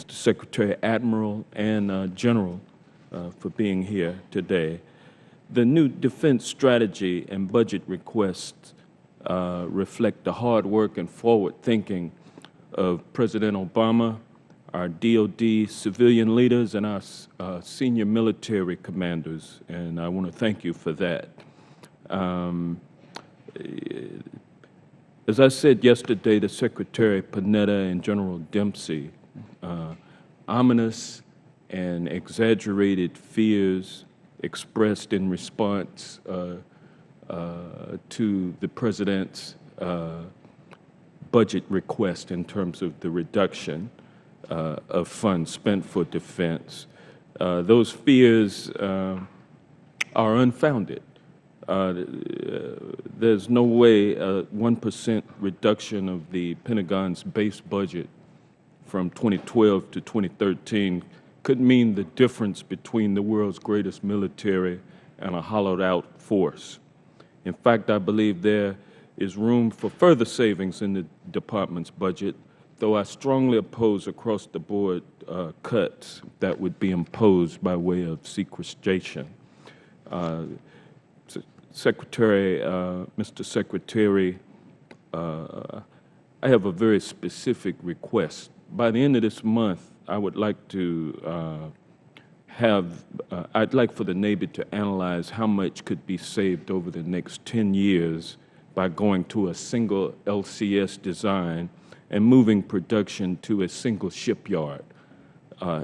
Mr. Secretary, Admiral, and General for being here today. The new defense strategy and budget requests reflect the hard work and forward thinking of President Obama, our DoD civilian leaders, and our senior military commanders, and I want to thank you for that. As I said yesterday to Secretary Panetta and General Dempsey, ominous and exaggerated fears expressed in response to the President's budget request in terms of the reduction of funds spent for defense. Those fears are unfounded. There's no way a 1% reduction of the Pentagon's base budget from 2012 to 2013 could mean the difference between the world's greatest military and a hollowed-out force. In fact, I believe there is room for further savings in the Department's budget, though I strongly oppose across-the-board cuts that would be imposed by way of sequestration. Mr. Secretary, I have a very specific request. By the end of this month, I would like to I'd like for the Navy to analyze how much could be saved over the next 10 years by going to a single LCS design and moving production to a single shipyard,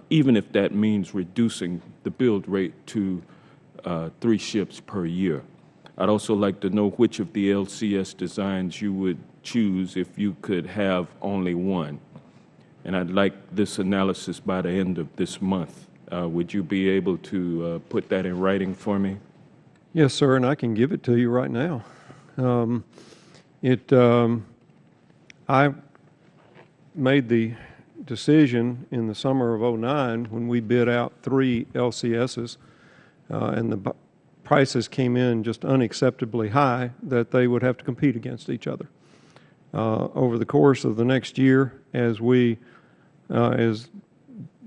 even if that means reducing the build rate to 3 ships per year. I'd also like to know which of the LCS designs you would choose if you could have only one. And I'd like this analysis by the end of this month. Would you be able to put that in writing for me? Yes, sir, and I can give it to you right now. I made the decision in the summer of '09 when we bid out 3 LCSs, and the prices came in just unacceptably high that they would have to compete against each other. Over the course of the next year, as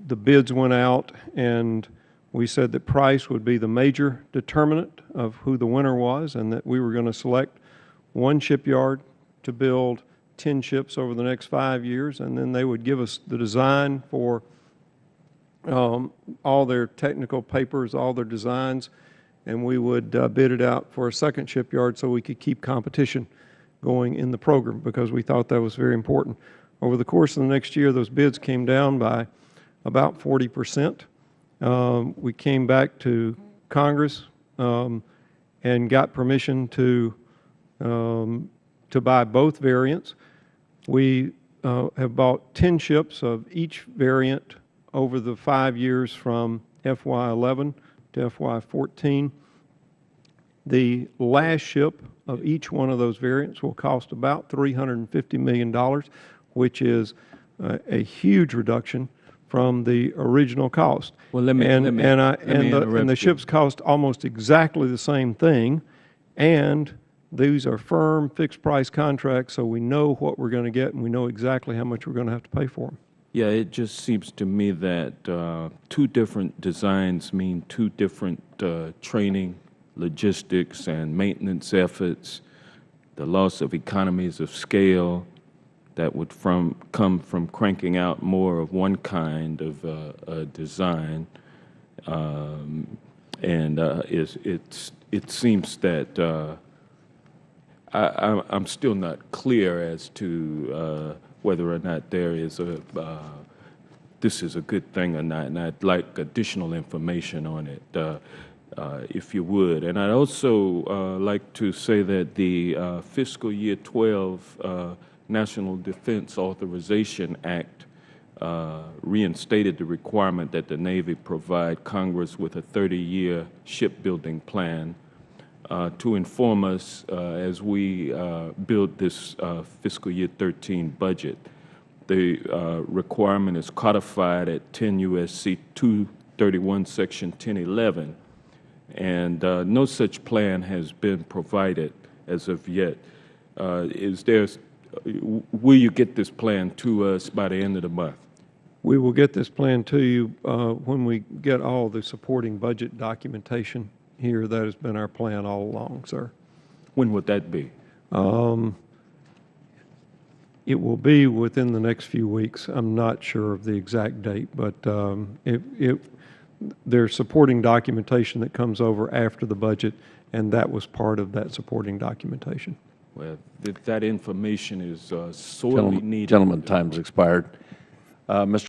the bids went out and we said that price would be the major determinant of who the winner was, and that we were going to select one shipyard to build 10 ships over the next 5 years, and then they would give us the design for all their technical papers, all their designs, and we would bid it out for a second shipyard so we could keep competition going in the program, because we thought that was very important. Over the course of the next year, those bids came down by about 40%. We came back to Congress and got permission to buy both variants. We have bought 10 ships of each variant over the 5 years from FY11 to FY14. The last ship of each one of those variants will cost about $350 million, which is a huge reduction from the original cost. Well, let me and the ships cost almost exactly the same thing, and these are firm fixed price contracts, so we know what we're going to get and we know exactly how much we're going to have to pay for them. Yeah, it just seems to me that 2 different designs mean 2 different training, logistics, and maintenance efforts, the loss of economies of scale that would come from cranking out more of one kind of design, it seems that I'm still not clear as to whether or not there is this is a good thing or not, and I'd like additional information on it, if you would. And I'd also like to say that the fiscal year 12 National Defense Authorization Act reinstated the requirement that the Navy provide Congress with a 30-year shipbuilding plan to inform us as we build this fiscal year 13 budget. The requirement is codified at 10 U.S.C. 231, Section 1011, and no such plan has been provided as of yet. Will you get this plan to us by the end of the month? We will get this plan to you when we get all the supporting budget documentation here. That has been our plan all along, sir. When would that be? It will be within the next few weeks. I'm not sure of the exact date, but there's supporting documentation that comes over after the budget, and that was part of that supporting documentation. Well, if that information is sorely needed. Gentleman, time's expired. Mr.